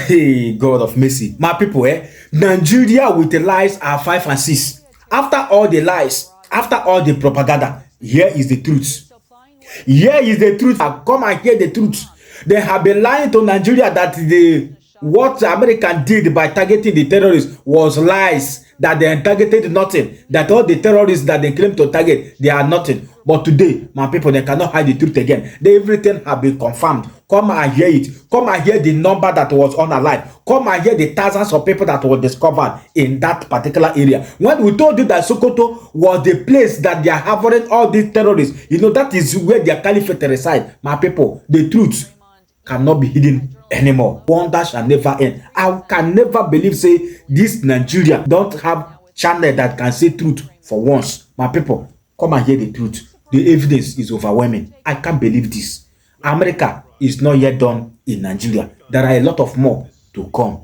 Hey, God of mercy. My people, Nigeria with the lies are 5 and 6. After all the lies, after all the propaganda, here is the truth. Here is the truth. Come and hear the truth. They have been lying to Nigeria that what the American did by targeting the terrorists was lies, that they targeted nothing, that all the terrorists that they claim to target, they are nothing. But today, my people, they cannot hide the truth again. Everything have been confirmed. Come and hear it. Come and hear the number that was unalive. Come and hear the thousands of people that were discovered in that particular area. When we told you that Sokoto was the place that they are harboring all these terrorists, that is where their caliphate reside. My people, the truth cannot be hidden anymore. Wonder shall never end. I can never believe, say, this Nigeria don't have channel that can say truth for once. My people, come and hear the truth. The evidence is overwhelming. I can't believe this. America is not yet done in Nigeria. There are a lot of more to come.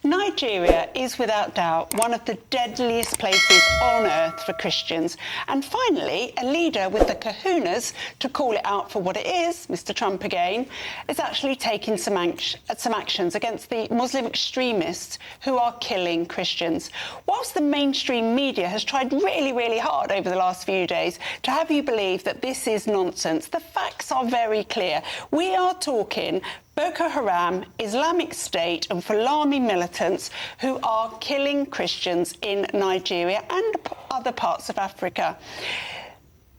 Nigeria is without doubt one of the deadliest places on earth for Christians. And finally, a leader with the kahunas to call it out for what it is, Mr. Trump again, is actually taking some actions against the Muslim extremists who are killing Christians. Whilst the mainstream media has tried really, really hard over the last few days to have you believe that this is nonsense, the facts are very clear. We are talking Boko Haram, Islamic State and Fulani militants who are killing Christians in Nigeria and other parts of Africa.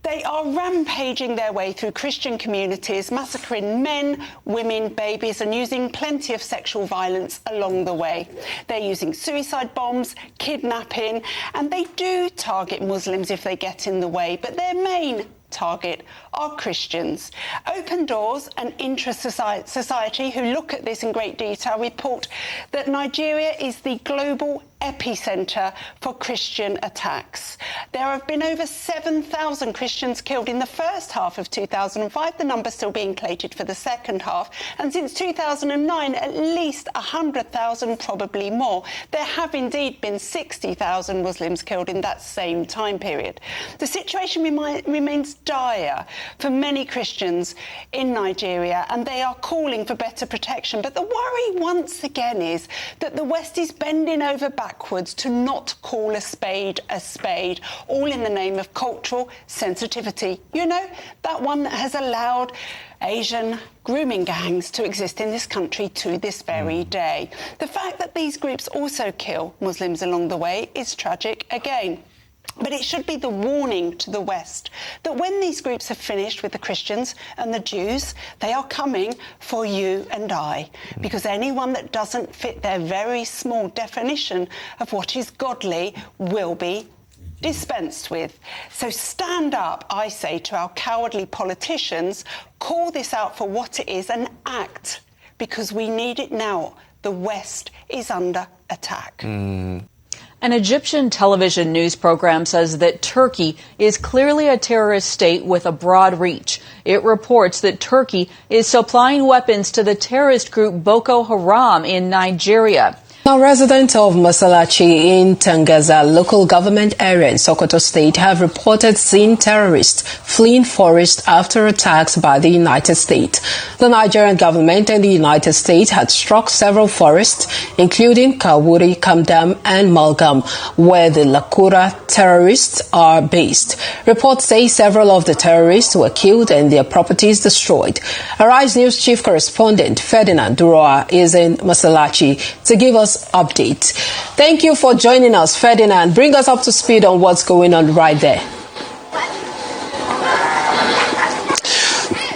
They are rampaging their way through Christian communities, massacring men, women, babies and using plenty of sexual violence along the way. They're using suicide bombs, kidnapping, and they do target Muslims if they get in the way, but their main target are Christians. Open Doors, an interest society who look at this in great detail, report that Nigeria is the global epicenter for Christian attacks. There have been over 7,000 Christians killed in the first half of 2005, the number still being collated for the second half, and since 2009 at least 100,000, probably more. There have indeed been 60,000 Muslims killed in that same time period. The situation remains dire for many Christians in Nigeria, and they are calling for better protection. But the worry once again is that the West is bending over backwards to not call a spade, all in the name of cultural sensitivity. You know, that one that has allowed Asian grooming gangs to exist in this country to this very day. The fact that these groups also kill Muslims along the way is tragic again. But it should be the warning to the West that when these groups have finished with the Christians and the Jews, they are coming for you and I, because anyone that doesn't fit their very small definition of what is godly will be dispensed with. So stand up, I say, to our cowardly politicians, call this out for what it is and act, because we need it now. The West is under attack. An Egyptian television news program says that Turkey is clearly a terrorist state with a broad reach. It reports that Turkey is supplying weapons to the terrorist group Boko Haram in Nigeria. Now, residents of Masalachi in Tangaza local government area in Sokoto State have reported seeing terrorists fleeing forest after attacks by the United States. The Nigerian government and the United States had struck several forests, including Kawuri, Kamdam and Malgam, where the Lakura terrorists are based. Reports say several of the terrorists were killed and their properties destroyed. Arise News chief correspondent Ferdinand Duroa is in Masalachi to give us update. Thank you for joining us, Ferdinand. Bring us up to speed on what's going on right there.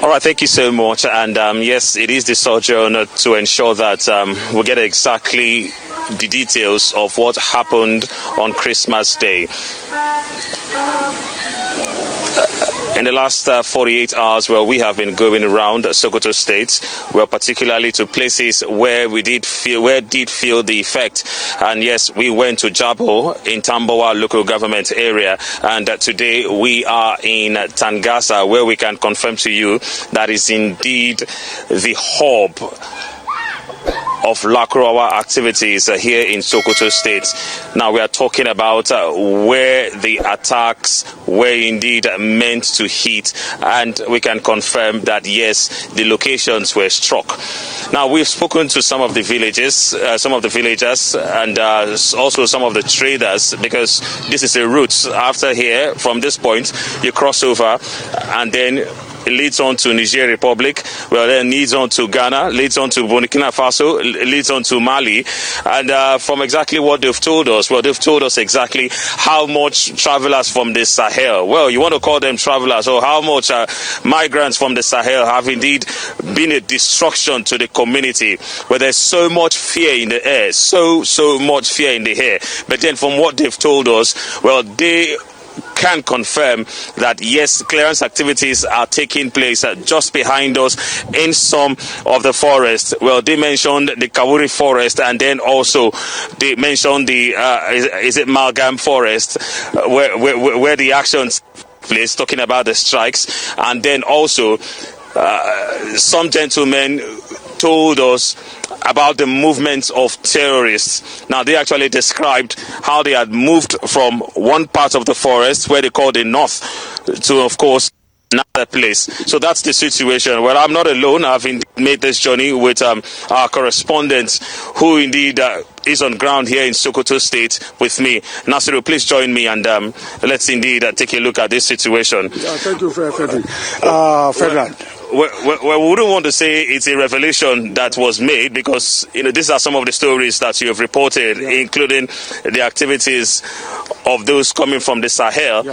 All right, thank you so much. And yes, it is the sojourner to ensure that we get exactly the details of what happened on Christmas Day. In the last 48 hours, we have been going around Sokoto State, particularly to places where we did feel the effect. And yes, we went to Jabo in Tambawa local government area, and today we are in Tangasa, where we can confirm to you that is indeed the hub of Lakurawa activities here in Sokoto State. Now we are talking about where the attacks were indeed meant to hit, and we can confirm that yes, the locations were struck. Now we've spoken to some of the villagers, and also some of the traders, because this is a route. After here, from this point, you cross over, and then it leads on to Niger Republic, well then leads on to Ghana, leads on to Burkina Faso, leads on to Mali. And from exactly what they've told us, well, they've told us exactly how much travelers from the Sahel, well, you want to call them travelers, or how much migrants from the Sahel have indeed been a destruction to the community, where there's so much fear in the air, so much fear in the air. But then from what they've told us, well, they can confirm that yes, clearance activities are taking place just behind us in some of the forest. Well, they mentioned the Kawuri forest, and then also they mentioned the is it Malgam forest, where the actions place, talking about the strikes. And then also some gentlemen told us about the movements of terrorists. Now, they actually described how they had moved from one part of the forest, where they call the north, to, of course, another place. So that's the situation. Well, I'm not alone. I've made this journey with our correspondent, who indeed is on ground here in Sokoto State with me. Nasiru, please join me, and let's indeed take a look at this situation. Thank you, Frederick. Well, we wouldn't want to say it's a revelation that was made, because these are some of the stories that you have reported, including the activities of those coming from the Sahel,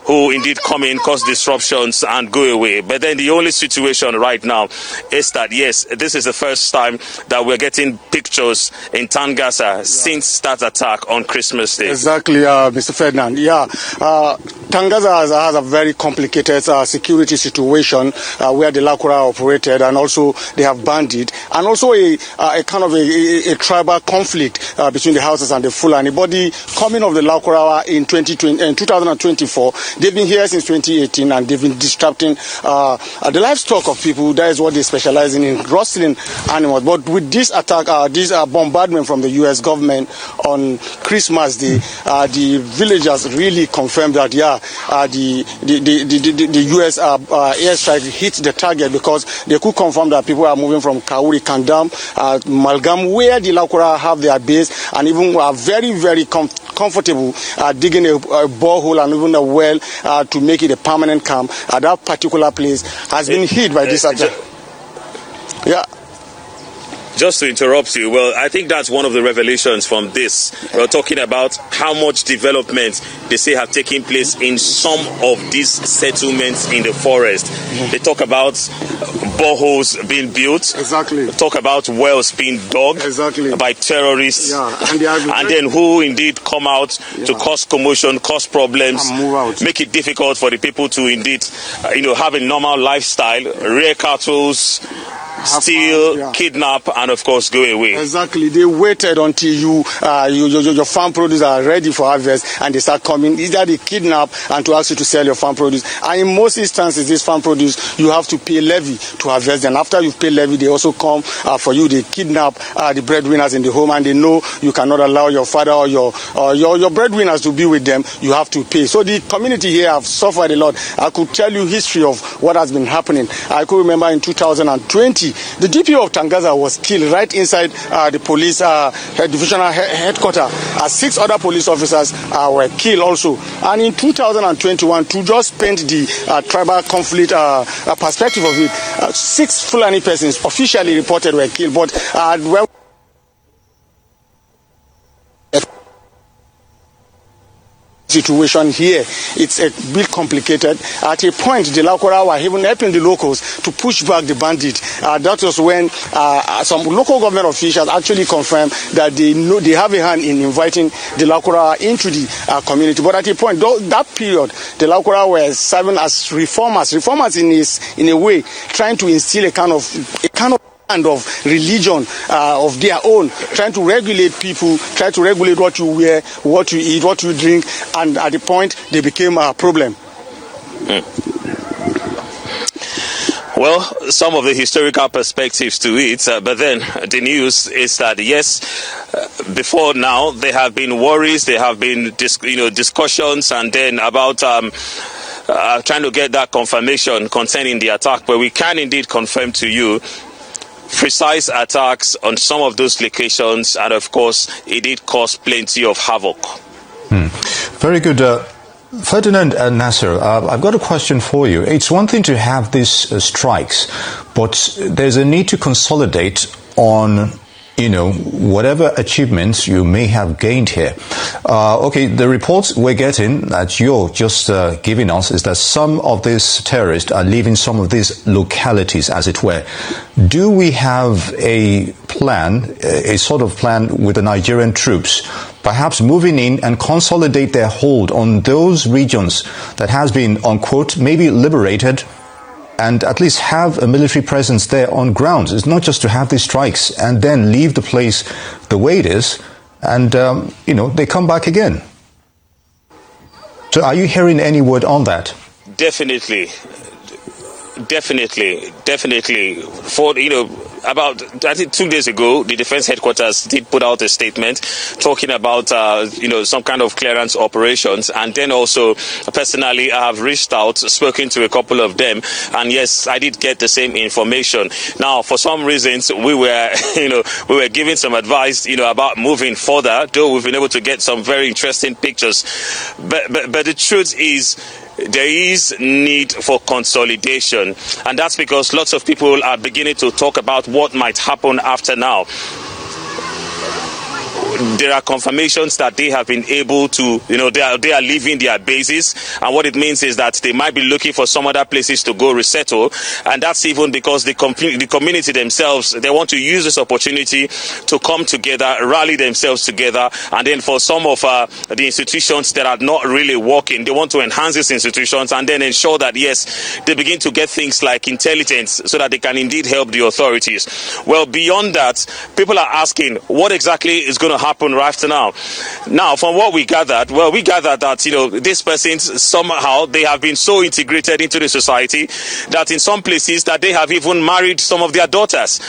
who indeed come in, cause disruptions, and go away. But then the only situation right now is that, yes, this is the first time that we're getting pictures in Tangasa since that attack on Christmas Day. Exactly, Mr. Ferdinand. Tangasa has a very complicated security situation where the Lakura operated, and also they have bandit, and also a kind of a tribal conflict between the houses and the Fulani. But the coming of the Lakura in 2024, they've been here since 2018, and they've been disrupting the livestock of people. That is what they specialize in rustling animals. But with this attack, this bombardment from the U.S. government on Christmas Day, the villagers really confirmed that, the U.S. airstrike hit the target, because they could confirm that people are moving from Kauri, Kandam, Malgam, where the Lakura have their base, and even are very, very comfortable digging a borehole and even a well to make it a permanent camp. That particular place has been hit by this attack. Just to interrupt you, well, I think that's one of the revelations from this. We're talking about how much development they say have taken place in some of these settlements in the forest. They talk about boreholes being built. Exactly. They talk about wells being dug by terrorists. And then who indeed come out to cause commotion, cause problems, make it difficult for the people to indeed, have a normal lifestyle, rear cattle, steal, kidnap, and of course go away. Exactly. They waited until your farm produce are ready for harvest, and they start coming. Either they kidnap and to ask you to sell your farm produce. And in most instances, this farm produce, you have to pay levy to harvest. And after you pay levy, they also come for you. They kidnap the breadwinners in the home, and they know you cannot allow your father or your breadwinners to be with them. You have to pay. So the community here have suffered a lot. I could tell you history of what has been happening. I could remember in 2020, the DPO of Tangasa was killed right inside the police divisional headquarters. 6 other police officers were killed also. And in 2021, to just paint the tribal conflict perspective of it, 6 Fulani persons officially reported were killed. But situation here, it's a bit complicated. At a point, the Lakura were even helping the locals to push back the bandit. That was when some local government officials actually confirmed that they have a hand in inviting the Lakura into the community. But at a point, that period, the Lakura were serving as reformers in a way, trying to instill a kind of religion of their own, trying to regulate people, trying to regulate what you wear, what you eat, what you drink, and at the point they became a problem. Well, some of the historical perspectives to it, but then the news is that, yes, before now, there have been worries, there have been discussions, and then about trying to get that confirmation concerning the attack, but we can indeed confirm to you precise attacks on some of those locations, and of course, it did cause plenty of havoc. Very good. Ferdinand and Nasser, I've got a question for you. It's one thing to have these strikes, but there's a need to consolidate on, whatever achievements you may have gained here. Okay, the reports we're getting that you're just giving us is that some of these terrorists are leaving some of these localities, as it were. Do we have a plan, a sort of plan with the Nigerian troops, perhaps moving in and consolidate their hold on those regions that has been, unquote, maybe liberated, and at least have a military presence there on ground? It's not just to have these strikes and then leave the place the way it is, and, they come back again. So are you hearing any word on that? Definitely. For, about, I think 2 days ago, the Defense Headquarters did put out a statement talking about, some kind of clearance operations. And then also, personally, I have reached out, spoken to a couple of them. And yes, I did get the same information. Now, for some reasons, we were giving some advice, about moving further, though we've been able to get some very interesting pictures. But the truth is, there is need for consolidation, and that's because lots of people are beginning to talk about what might happen after now. There are confirmations that they have been able to, they are leaving their bases, and what it means is that they might be looking for some other places to go resettle, and that's even because the community themselves, they want to use this opportunity to come together, rally themselves together, and then for some of the institutions that are not really working, they want to enhance these institutions and then ensure that, yes, they begin to get things like intelligence so that they can indeed help the authorities. Well, beyond that, people are asking what exactly is going to happen right now. Now, from what we gathered, that, these persons, somehow, they have been so integrated into the society that in some places that they have even married some of their daughters.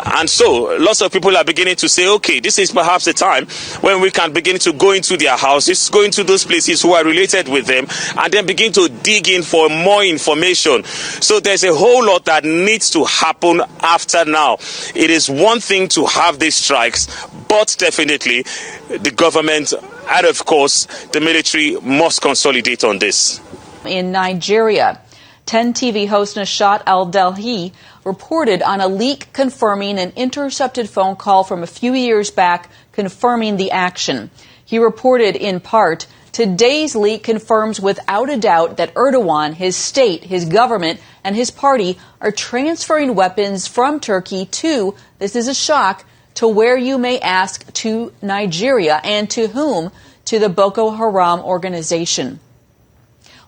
And so, lots of people are beginning to say, okay, this is perhaps the time when we can begin to go into their houses, go into those places who are related with them, and then begin to dig in for more information. So there's a whole lot that needs to happen after now. It is one thing to have these strikes, but definitely the government and, of course, the military must consolidate on this. In Nigeria, 10 TV host Nishat Al-Delhi reported on a leak confirming an intercepted phone call from a few years back confirming the action. He reported in part, today's leak confirms without a doubt that Erdogan, his state, his government, and his party are transferring weapons from Turkey to, this is a shock, to where you may ask, to Nigeria, and to whom? To the Boko Haram organization.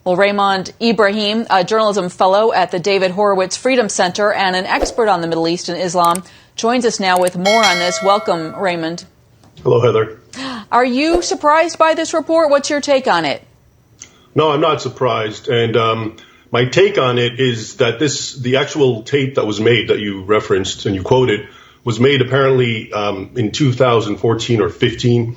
Well, Raymond Ibrahim, a journalism fellow at the David Horowitz Freedom Center and an expert on the Middle East and Islam, joins us now with more on this. Welcome, Raymond. Hello, Heather. Are you surprised by this report? What's your take on it? No, I'm not surprised. And my take on it is that the actual tape that was made that you referenced and you quoted was made apparently in 2014 or 15.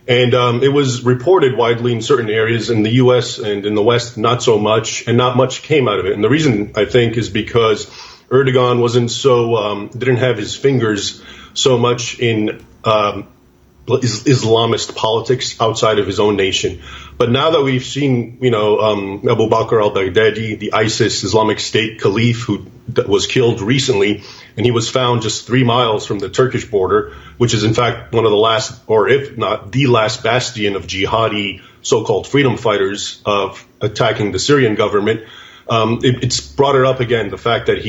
And it was reported widely in certain areas in the U.S. and in the West, not so much, and not much came out of it. And the reason, I think, is because Erdogan wasn't didn't have his fingers so much in Islamist politics outside of his own nation. But now that we've seen, Abu Bakr al-Baghdadi, the ISIS Islamic State caliph who was killed recently, and he was found just 3 miles from the Turkish border, which is in fact one of the last, or if not the last bastion of jihadi so-called freedom fighters of attacking the Syrian government. It's brought it up again, the fact that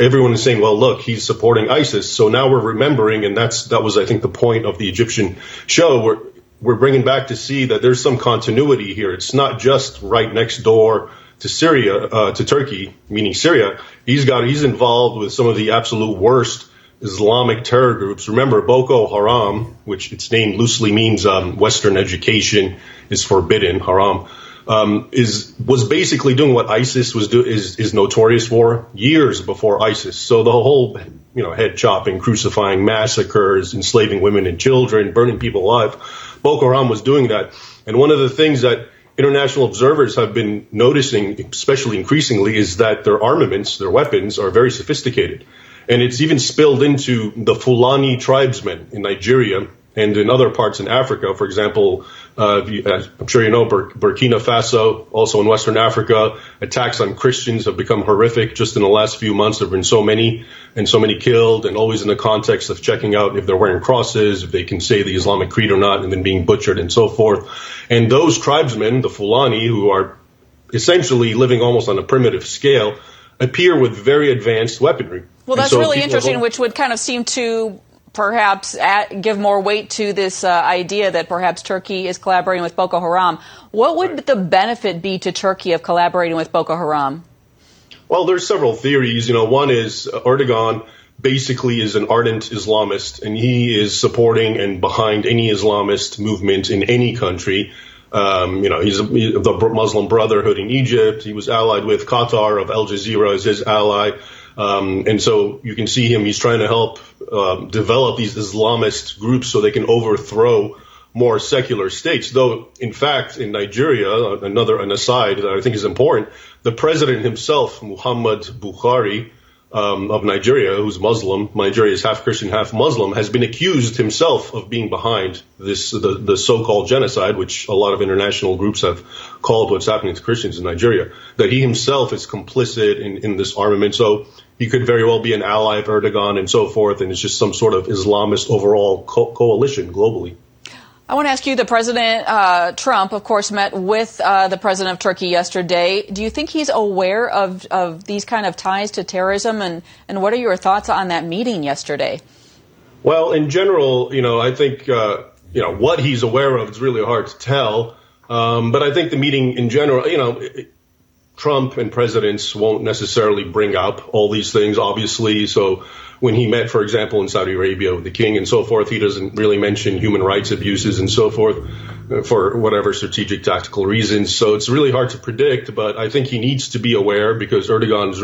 everyone is saying, well, look, he's supporting ISIS. So now we're remembering, and that was, I think, the point of the Egyptian show. We're bringing back to see that there's some continuity here. It's not just right next door to Syria, to Turkey, meaning Syria. He's involved with some of the absolute worst Islamic terror groups. Remember, Boko Haram, which its name loosely means Western education is forbidden, haram. was basically doing what ISIS is notorious for years before ISIS. So the whole, head chopping, crucifying, massacres, enslaving women and children, burning people alive. Boko Haram was doing that. And one of the things that international observers have been noticing, especially increasingly, is that their armaments, their weapons, are very sophisticated. And it's even spilled into the Fulani tribesmen in Nigeria and in other parts in Africa. For example, I'm sure you know, Burkina Faso, also in Western Africa, attacks on Christians have become horrific. Just in the last few months, there have been so many killed, and always in the context of checking out if they're wearing crosses, if they can say the Islamic Creed or not, and then being butchered and so forth. And those tribesmen, the Fulani, who are essentially living almost on a primitive scale, appear with very advanced weaponry. Well, that's really interesting, which would kind of seem to perhaps give more weight to this idea that perhaps Turkey is collaborating with Boko Haram. What would the benefit be to Turkey of collaborating with Boko Haram? Well, there's several theories. One is Erdogan basically is an ardent Islamist, and he is supporting and behind any Islamist movement in any country. He's the Muslim Brotherhood in Egypt. He was allied with Qatar of Al Jazeera as his ally. And so you can see him, he's trying to help develop these Islamist groups so they can overthrow more secular states. Though, in fact, in Nigeria, an aside that I think is important, the president himself, Muhammad Buhari, of Nigeria, who's Muslim, Nigeria is half Christian, half Muslim, has been accused himself of being behind the so-called genocide, which a lot of international groups have called what's happening to Christians in Nigeria, that he himself is complicit in this armament. So he could very well be an ally of Erdogan and so forth, and it's just some sort of Islamist overall coalition globally. I want to ask you, the President Trump, of course, met with the President of Turkey yesterday. Do you think he's aware of these kind of ties to terrorism? And what are your thoughts on that meeting yesterday? Well, in general, I think, what he's aware of is really hard to tell. But I think the meeting in general, Trump and presidents won't necessarily bring up all these things, obviously. So when he met, for example, in Saudi Arabia with the king and so forth, he doesn't really mention human rights abuses and so forth for whatever strategic tactical reasons. So it's really hard to predict, but I think he needs to be aware because Erdogan's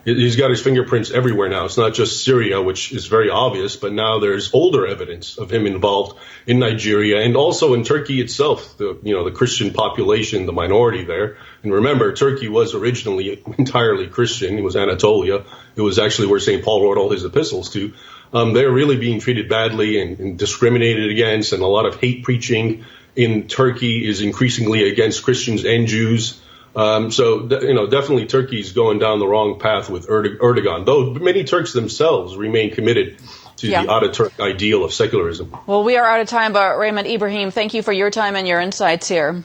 he's got his fingerprints everywhere now. It's not just Syria, which is very obvious, but now there's older evidence of him involved in Nigeria and also in Turkey itself, the Christian population, the minority there. And remember, Turkey was originally entirely Christian. It was Anatolia. It was actually where St. Paul wrote all his epistles to. They're really being treated badly and discriminated against, and a lot of hate preaching in Turkey is increasingly against Christians and Jews. Definitely Turkey's going down the wrong path with Erdogan, though many Turks themselves remain committed to the Ataturk ideal of secularism. Well, we are out of time, but Raymond Ibrahim, thank you for your time and your insights here.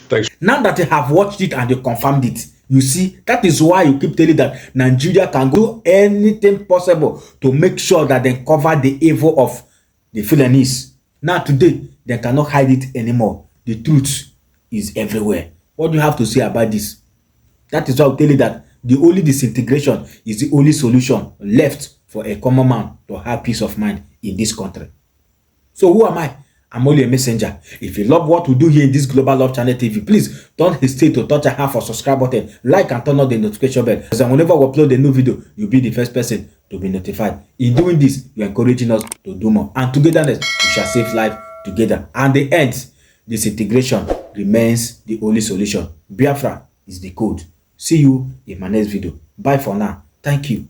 Thanks. Now that you have watched it and you confirmed it, you see, that is why you keep telling that Nigeria can do anything possible to make sure that they cover the evil of the Fulanese. Now today, they cannot hide it anymore. The truth is everywhere. What do you have to say about this? That is why I tell you that the only disintegration is the only solution left for a common man to have peace of mind in this country. So who am I? I'm only a messenger. If you love what we do here in this Global Love Channel TV, please don't hesitate to touch a half or subscribe button, like and turn on the notification bell. Because whenever we upload a new video, you'll be the first person to be notified. In doing this, you're encouraging us to do more. And togetherness, we shall save life together. And the end, disintegration remains the only solution. Biafra is the code. See you in my next video. Bye for now. Thank you.